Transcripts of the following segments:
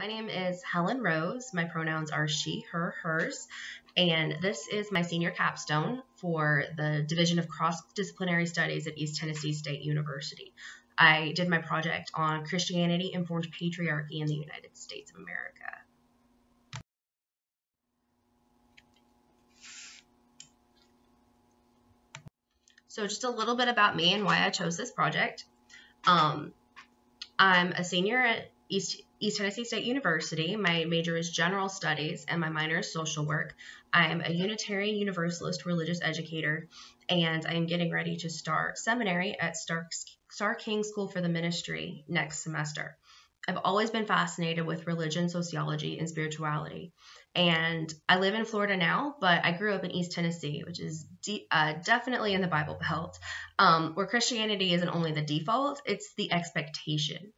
My name is Helen Rose. My pronouns are she, her, hers, and this is my senior capstone for the Division of Cross-Disciplinary Studies at East Tennessee State University. I did my project on Christianity-informed patriarchy in the United States of America. So just a little bit about me and why I chose this project. I'm a senior at East Tennessee State University. My major is general studies and my minor is social work. I'm a Unitarian Universalist religious educator, and I am getting ready to start seminary at Starr King School for the Ministry next semester. I've always been fascinated with religion, sociology, and spirituality. And I live in Florida now, but I grew up in East Tennessee, which is definitely in the Bible Belt, where Christianity isn't only the default, it's the expectation.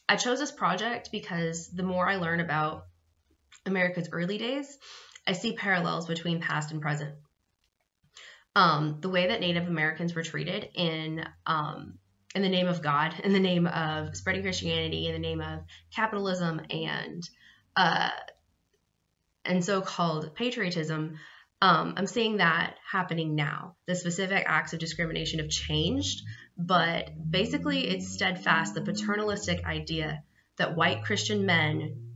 I chose this project because the more I learn about America's early days, I see parallels between past and present. The way that Native Americans were treated in the name of God, in the name of spreading Christianity, in the name of capitalism and so-called patriotism, I'm seeing that happening now. The specific acts of discrimination have changed, but basically it's steadfast, the paternalistic idea that white Christian men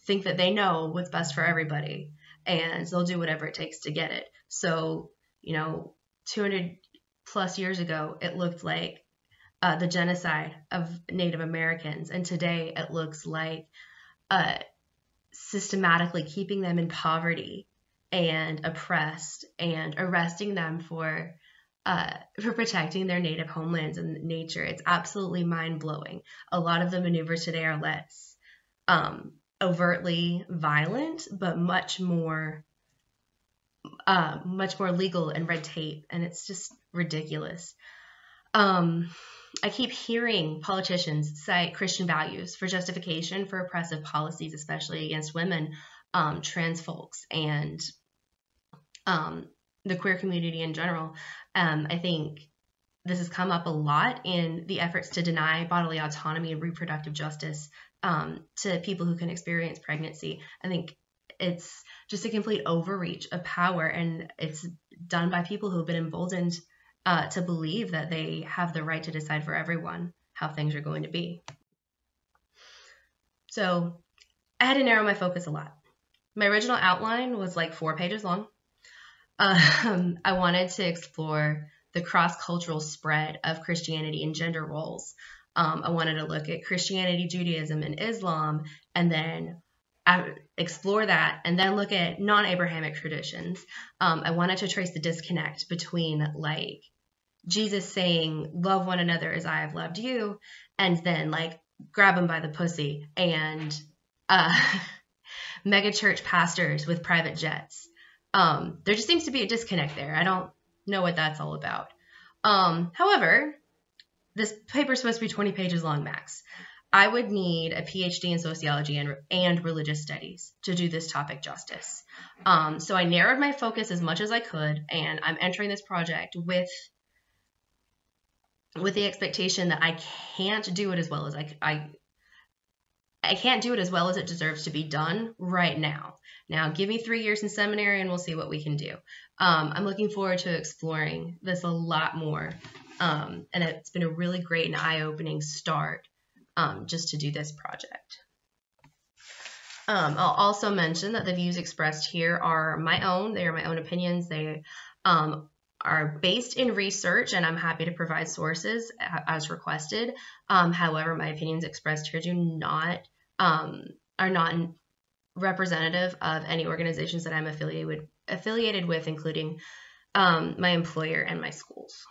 think that they know what's best for everybody, and they'll do whatever it takes to get it. So, 200 plus years ago, it looked like the genocide of Native Americans, and today it looks like systematically keeping them in poverty and oppressed and arresting them for protecting their native homelands and nature. It's absolutely mind-blowing. A lot of the maneuvers today are less overtly violent, but much more legal and red tape, and it's just ridiculous. I keep hearing politicians cite Christian values for justification for oppressive policies, especially against women, trans folks, and the queer community in general. I think this has come up a lot in the efforts to deny bodily autonomy and reproductive justice to people who can experience pregnancy. I think it's just a complete overreach of power, and it's done by people who have been emboldened to believe that they have the right to decide for everyone how things are going to be. So I had to narrow my focus a lot. My original outline was like 4 pages long. I wanted to explore the cross-cultural spread of Christianity and gender roles. I wanted to look at Christianity, Judaism, and Islam, and then explore that, and then look at non-Abrahamic traditions. I wanted to trace the disconnect between like Jesus saying, love one another as I have loved you, and then like grab them by the pussy, and mega church pastors with private jets. There just seems to be a disconnect there. I don't know what that's all about. However, this paper is supposed to be 20 pages long max. I would need a PhD in sociology and religious studies to do this topic justice. So I narrowed my focus as much as I could, and I'm entering this project with the expectation that I can't do it as well as I can't do it as well as it deserves to be done right now. Now, give me 3 years in seminary and we'll see what we can do. I'm looking forward to exploring this a lot more, and it's been a really great and eye-opening start just to do this project. I'll also mention that the views expressed here are my own. They are my own opinions. They are based in research, and I'm happy to provide sources as requested. However, my opinions expressed here are not representative of any organizations that I'm affiliated with, including my employer and my schools.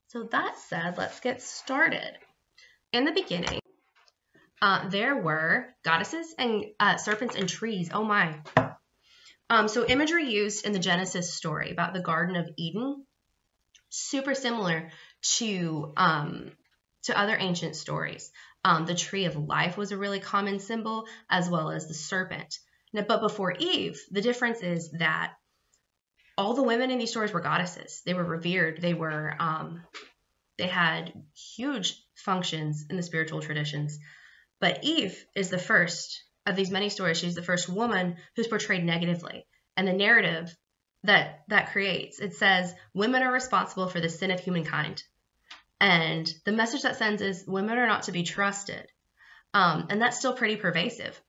So that said, let's get started. In the beginning, there were goddesses and serpents and trees. Oh my. So imagery used in the Genesis story about the Garden of Eden, super similar to other ancient stories. The tree of life was a really common symbol, as well as the serpent. Now, but before Eve, the difference is that all the women in these stories were goddesses. They were revered. They had huge functions in the spiritual traditions. But Eve is the first of these many stories. She's the first woman who's portrayed negatively. And the narrative that creates, it says women are responsible for the sin of humankind. And the message that sends is women are not to be trusted. And that's still pretty pervasive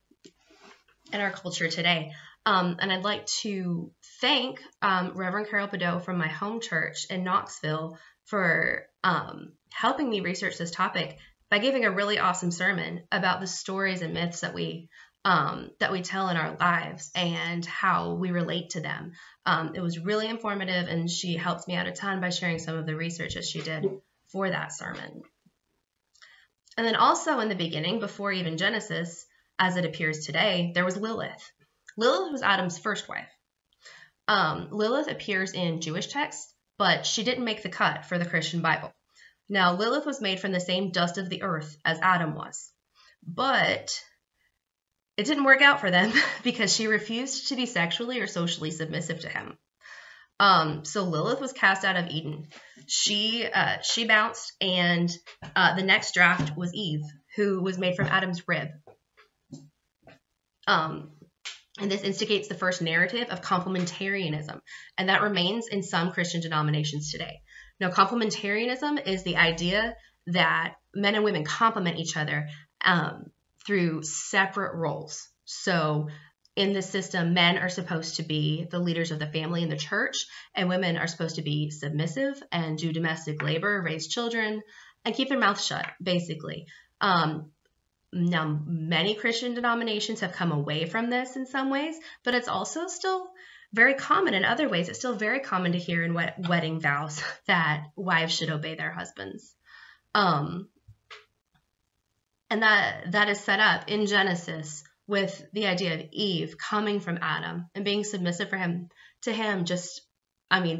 in our culture today. And I'd like to thank Reverend Carol Beddoe from my home church in Knoxville for helping me research this topic by giving a really awesome sermon about the stories and myths that we tell in our lives and how we relate to them. It was really informative, and she helped me out a ton by sharing some of the research that she did for that sermon. And then also in the beginning, before even Genesis, as it appears today, there was Lilith. Lilith was Adam's first wife. Lilith appears in Jewish texts, but she didn't make the cut for the Christian Bible. Now, Lilith was made from the same dust of the earth as Adam was, but it didn't work out for them because she refused to be sexually or socially submissive to him. So Lilith was cast out of Eden. She bounced, and the next draft was Eve, who was made from Adam's rib. And this instigates the first narrative of complementarianism, and that remains in some Christian denominations today. Now, complementarianism is the idea that men and women complement each other through separate roles. So in this system, men are supposed to be the leaders of the family in the church, and women are supposed to be submissive and do domestic labor, raise children, and keep their mouth shut, basically. Now, many Christian denominations have come away from this in some ways, but it's also still very common in other ways. It's still very common to hear in wedding vows that wives should obey their husbands. And that is set up in Genesis with the idea of Eve coming from Adam and being submissive to him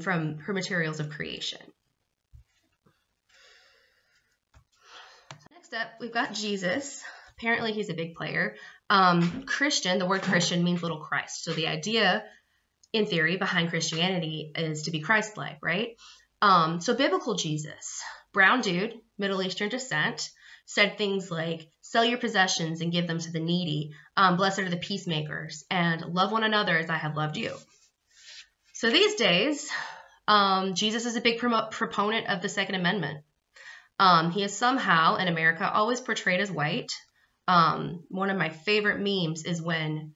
from her materials of creation. Next up, we've got Jesus. Apparently, he's a big player. Christian, the word Christian means little Christ. So the idea, in theory, behind Christianity is to be Christ-like, right? So biblical Jesus, brown dude, Middle Eastern descent, said things like, sell your possessions and give them to the needy. Blessed are the peacemakers, and love one another as I have loved you. So these days, Jesus is a big proponent of the Second Amendment. He is somehow, in America, always portrayed as white. One of my favorite memes is when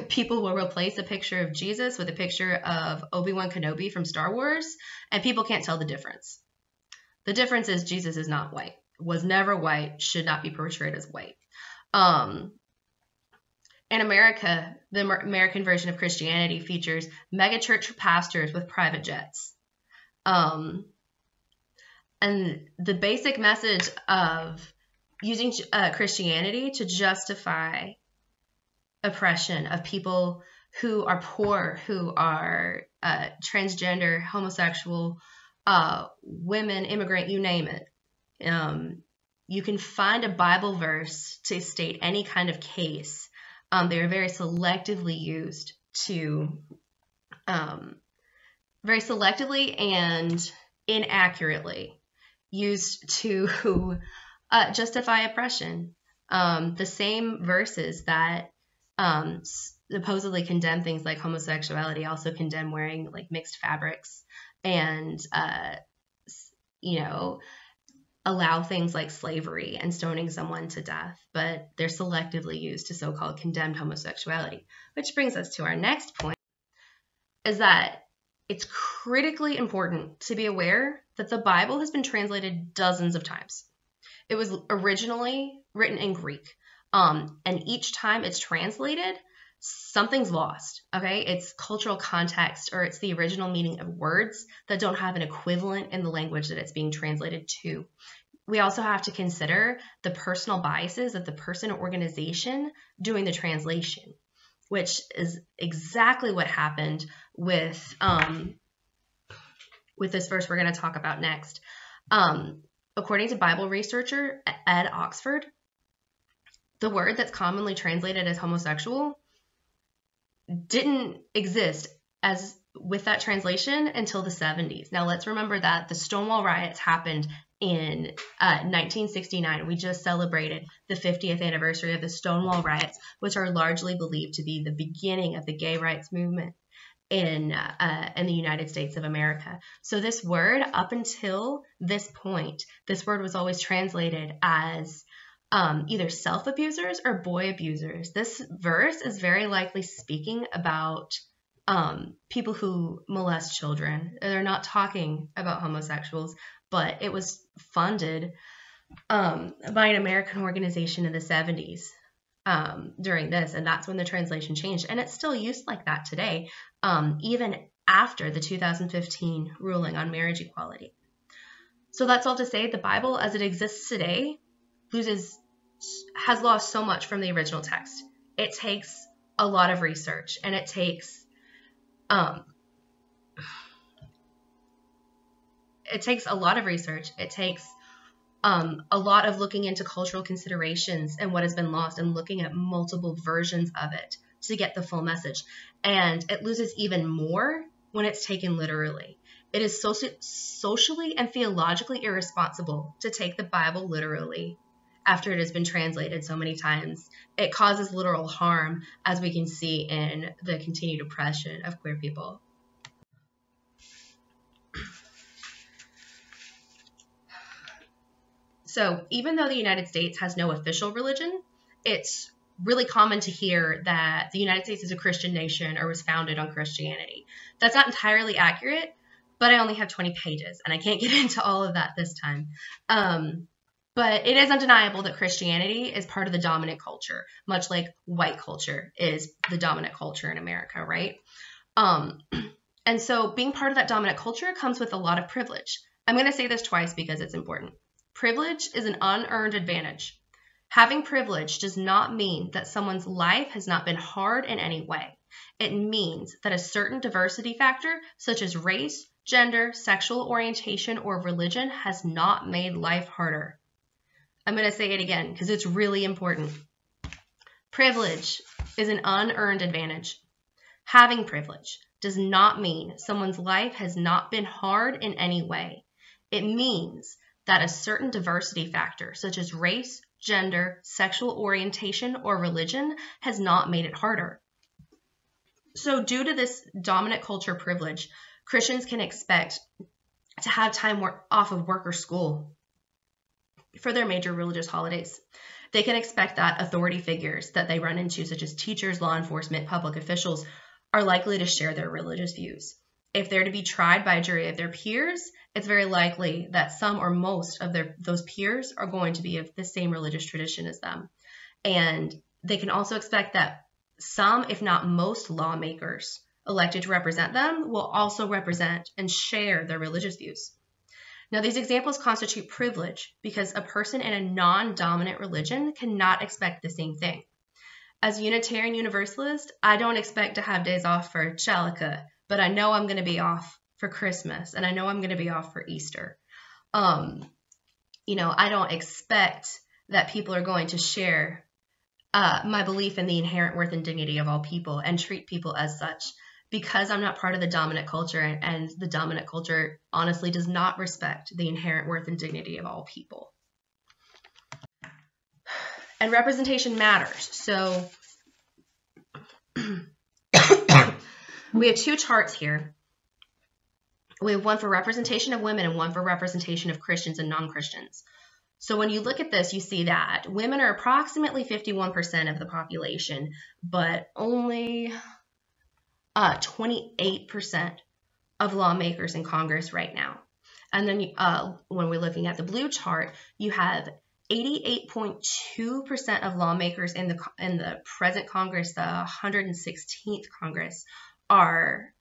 people will replace a picture of Jesus with a picture of Obi-Wan Kenobi from Star Wars, and people can't tell the difference. The difference is Jesus is not white, was never white, should not be portrayed as white. In America, the American version of Christianity features megachurch pastors with private jets. And the basic message of using Christianity to justify oppression of people who are poor, who are transgender, homosexual, women, immigrant, you name it. You can find a Bible verse to state any kind of case. They are very selectively used very selectively and inaccurately used to justify oppression. The same verses that supposedly condemn things like homosexuality also condemn wearing like mixed fabrics and, allow things like slavery and stoning someone to death, but they're selectively used to so-called condemned homosexuality. Which brings us to our next point, is that it's critically important to be aware that the Bible has been translated dozens of times. It was originally written in Greek, and each time it's translated, something's lost, okay? It's cultural context, or it's the original meaning of words that don't have an equivalent in the language that it's being translated to. We also have to consider the personal biases of the person or organization doing the translation, which is exactly what happened with this verse we're going to talk about next. According to Bible researcher Ed Oxford, the word that's commonly translated as homosexual didn't exist with that translation until the 70s. Now, let's remember that the Stonewall riots happened in 1969, we just celebrated the 50th anniversary of the Stonewall riots, which are largely believed to be the beginning of the gay rights movement in the United States of America. So this word, up until this point, this word was always translated as either self-abusers or boy abusers. This verse is very likely speaking about people who molest children. They're not talking about homosexuals, but it was funded by an American organization in the 70s during this, and that's when the translation changed. And it's still used like that today, even after the 2015 ruling on marriage equality. So that's all to say, the Bible as it exists today has lost so much from the original text. It takes a lot of research, and it takes a lot of research. It takes a lot of looking into cultural considerations and what has been lost, and looking at multiple versions of it to get the full message. And it loses even more when it's taken literally. It is socially and theologically irresponsible to take the Bible literally after it has been translated so many times. It causes literal harm, as we can see in the continued oppression of queer people. So even though the United States has no official religion, it's really common to hear that the United States is a Christian nation or was founded on Christianity. That's not entirely accurate, but I only have 20 pages, and I can't get into all of that this time. But it is undeniable that Christianity is part of the dominant culture, much like white culture is the dominant culture in America, right? And so being part of that dominant culture comes with a lot of privilege. I'm going to say this twice because it's important. Privilege is an unearned advantage. Having privilege does not mean that someone's life has not been hard in any way. It means that a certain diversity factor, such as race, gender, sexual orientation, or religion, has not made life harder. I'm going to say it again because it's really important. Privilege is an unearned advantage. Having privilege does not mean someone's life has not been hard in any way. It means that a certain diversity factor, such as race, gender, sexual orientation, or religion, has not made it harder. So due to this dominant culture privilege, Christians can expect to have time off of work or school for their major religious holidays. They can expect that authority figures that they run into, such as teachers, law enforcement, public officials, are likely to share their religious views. If they're to be tried by a jury of their peers, it's very likely that some or most of those peers are going to be of the same religious tradition as them. And they can also expect that some, if not most, lawmakers elected to represent them will also represent and share their religious views. Now, these examples constitute privilege because a person in a non-dominant religion cannot expect the same thing. As a Unitarian Universalist, I don't expect to have days off for Chalaka, but I know I'm going to be off for Christmas, and I know I'm going to be off for Easter. I don't expect that people are going to share my belief in the inherent worth and dignity of all people and treat people as such, because I'm not part of the dominant culture, and the dominant culture honestly does not respect the inherent worth and dignity of all people. And representation matters. So we have two charts here. We have one for representation of women and one for representation of Christians and non-Christians. So when you look at this, you see that women are approximately 51% of the population, but only 28% of lawmakers in Congress right now. And then when we're looking at the blue chart, you have 88.2% of lawmakers in the present Congress, the 116th Congress, are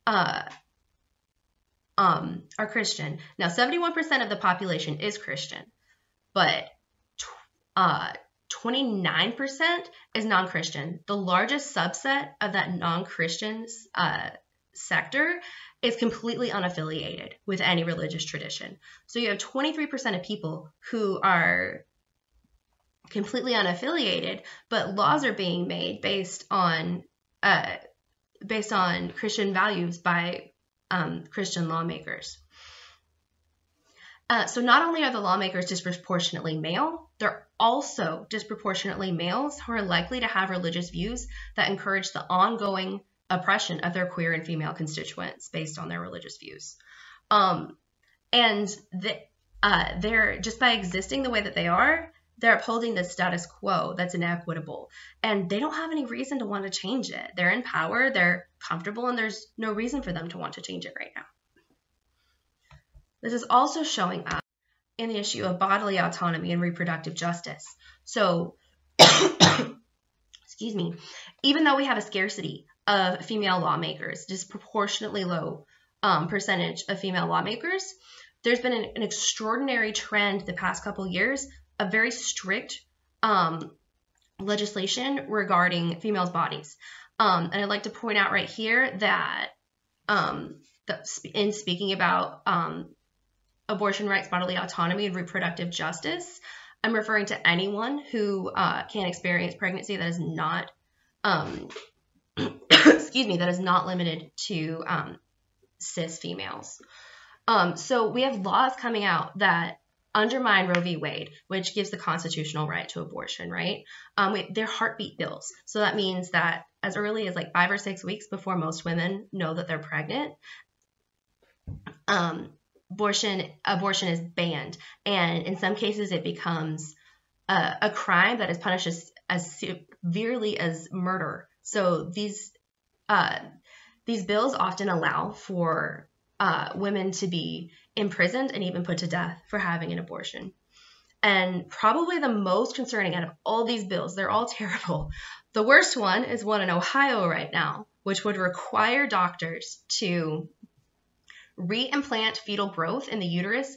Christian. Now, 71% of the population is Christian, but 29% is non-Christian. The largest subset of that non-Christian sector is completely unaffiliated with any religious tradition. So you have 23% of people who are completely unaffiliated, but laws are being made based on Christian values by Christian lawmakers. So not only are the lawmakers disproportionately male, they're also disproportionately males who are likely to have religious views that encourage the ongoing oppression of their queer and female constituents based on their religious views. And they're, just by existing the way that they are, they're upholding the status quo that's inequitable. And they don't have any reason to want to change it. They're in power, they're comfortable, and there's no reason for them to want to change it right now. This is also showing up in the issue of bodily autonomy and reproductive justice. So, excuse me, even though we have a scarcity of female lawmakers, disproportionately low percentage of female lawmakers, there's been an extraordinary trend the past couple years of very strict legislation regarding females' bodies. And I'd like to point out right here that in speaking about abortion rights, bodily autonomy, and reproductive justice, I'm referring to anyone who can experience pregnancy that is not, excuse me, that is not limited to cis females. So we have laws coming out that undermine Roe v. Wade, which gives the constitutional right to abortion, right? They're heartbeat bills. So that means that as early as like 5 or 6 weeks before most women know that they're pregnant, abortion is banned. And in some cases, it becomes a crime that is punished as severely as murder. So these bills often allow for women to be imprisoned and even put to death for having an abortion. And probably the most concerning out of all these bills, they're all terrible. The worst one is one in Ohio right now, which would require doctors to reimplant fetal growth in the uterus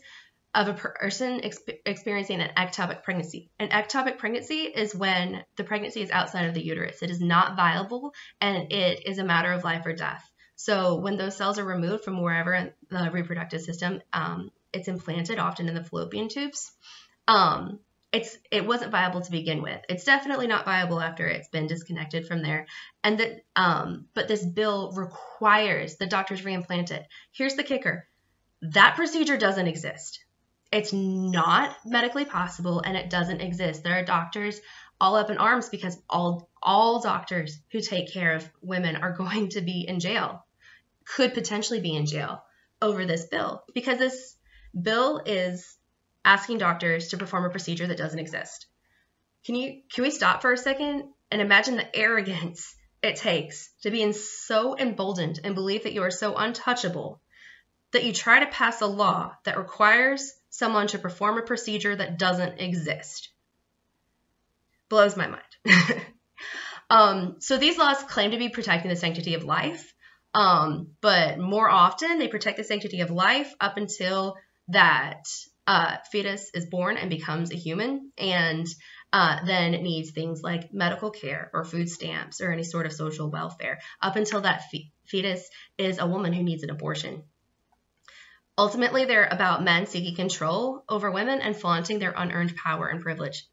of a person experiencing an ectopic pregnancy. An ectopic pregnancy is when the pregnancy is outside of the uterus. It is not viable, and it is a matter of life or death. So when those cells are removed from wherever in the reproductive system, it's implanted, often in the fallopian tubes. It wasn't viable to begin with. It's definitely not viable after it's been disconnected from there. And but this bill requires the doctors reimplant it. Here's the kicker. That procedure doesn't exist. It's not medically possible, and it doesn't exist. There are doctors all up in arms because all doctors who take care of women are going to be in jail, could potentially be in jail over this bill, because this bill is asking doctors to perform a procedure that doesn't exist. Can we stop for a second and imagine the arrogance it takes to be so emboldened and believe that you are so untouchable that you try to pass a law that requires someone to perform a procedure that doesn't exist? Blows my mind. So these laws claim to be protecting the sanctity of life, but more often they protect the sanctity of life up until that fetus is born and becomes a human, and then it needs things like medical care or food stamps or any sort of social welfare, up until that fetus is a woman who needs an abortion. Ultimately, they're about men seeking control over women and flaunting their unearned power and privilege.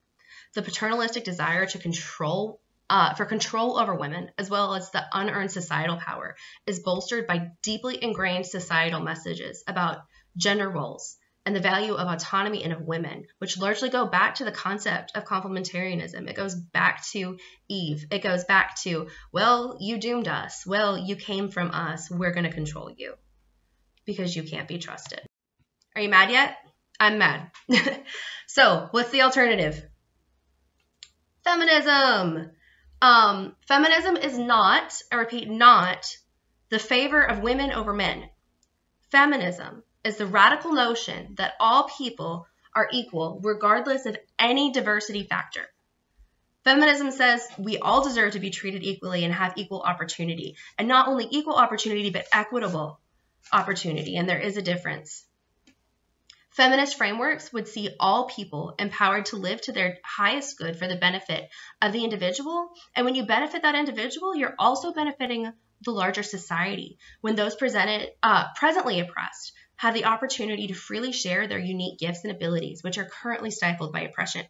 The paternalistic desire to control over women, as well as the unearned societal power, is bolstered by deeply ingrained societal messages about gender roles and the value of autonomy and of women, which largely go back to the concept of complementarianism. It goes back to Eve. It goes back to, well, you doomed us. Well, you came from us. We're going to control you because you can't be trusted. Are you mad yet? I'm mad. So what's the alternative? Feminism. Feminism is not, I repeat, not the favor of women over men. Feminism is the radical notion that all people are equal regardless of any diversity factor. Feminism says we all deserve to be treated equally and have equal opportunity, and not only equal opportunity, but equitable opportunity, and there is a difference. Feminist frameworks would see all people empowered to live to their highest good for the benefit of the individual, and when you benefit that individual, you're also benefiting the larger society when those presently oppressed have the opportunity to freely share their unique gifts and abilities, which are currently stifled by oppression.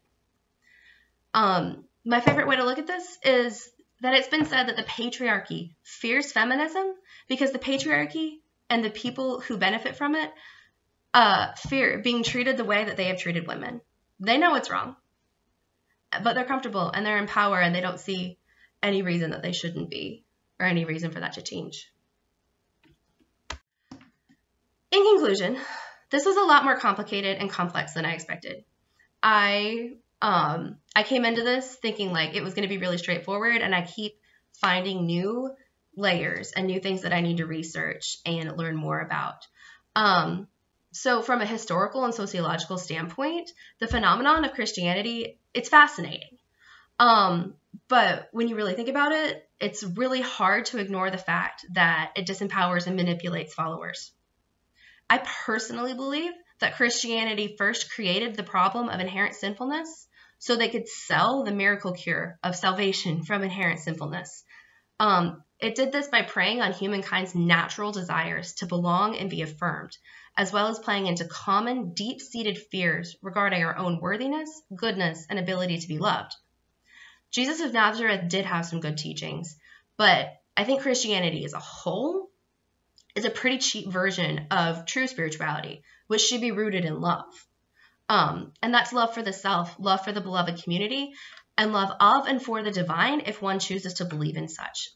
My favorite way to look at this is that it's been said that the patriarchy fears feminism because the patriarchy and the people who benefit from it fear being treated the way that they have treated women. They know it's wrong, but they're comfortable and they're in power and they don't see any reason that they shouldn't be or any reason for that to change. In conclusion, this was a lot more complicated and complex than I expected. I came into this thinking like it was going to be really straightforward, and I keep finding new layers and new things that I need to research and learn more about. So from a historical and sociological standpoint, the phenomenon of Christianity, it's fascinating. But when you really think about it, it's really hard to ignore the fact that it disempowers and manipulates followers. I personally believe that Christianity first created the problem of inherent sinfulness so they could sell the miracle cure of salvation from inherent sinfulness. It did this by preying on humankind's natural desires to belong and be affirmed, as well as playing into common, deep-seated fears regarding our own worthiness, goodness, and ability to be loved. Jesus of Nazareth did have some good teachings, but I think Christianity as a whole is a pretty cheap version of true spirituality, which should be rooted in love. And that's love for the self, love for the beloved community, and love of and for the divine if one chooses to believe in such.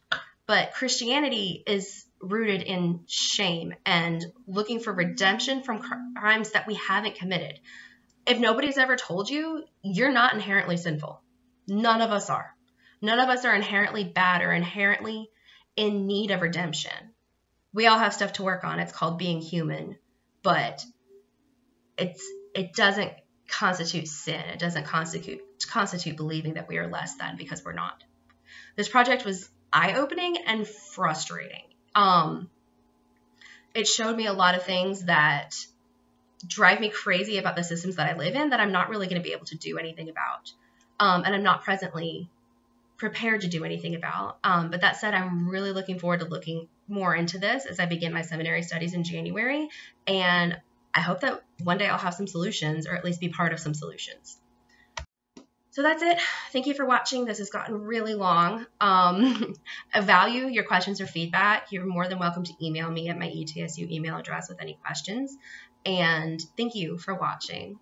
But Christianity is rooted in shame and looking for redemption from crimes that we haven't committed. If nobody's ever told you, you're not inherently sinful. None of us are. None of us are inherently bad or inherently in need of redemption. We all have stuff to work on. It's called being human, but it doesn't constitute sin. It doesn't constitute believing that we are less than, because we're not. This project was eye-opening and frustrating. It showed me a lot of things that drive me crazy about the systems that I live in that I'm not really going to be able to do anything about. And I'm not presently prepared to do anything about. But that said, I'm really looking forward to looking more into this as I begin my seminary studies in January. And I hope that one day I'll have some solutions, or at least be part of some solutions. So that's it. Thank you for watching. This has gotten really long. I value your questions or feedback. You're more than welcome to email me at my ETSU email address with any questions. And thank you for watching.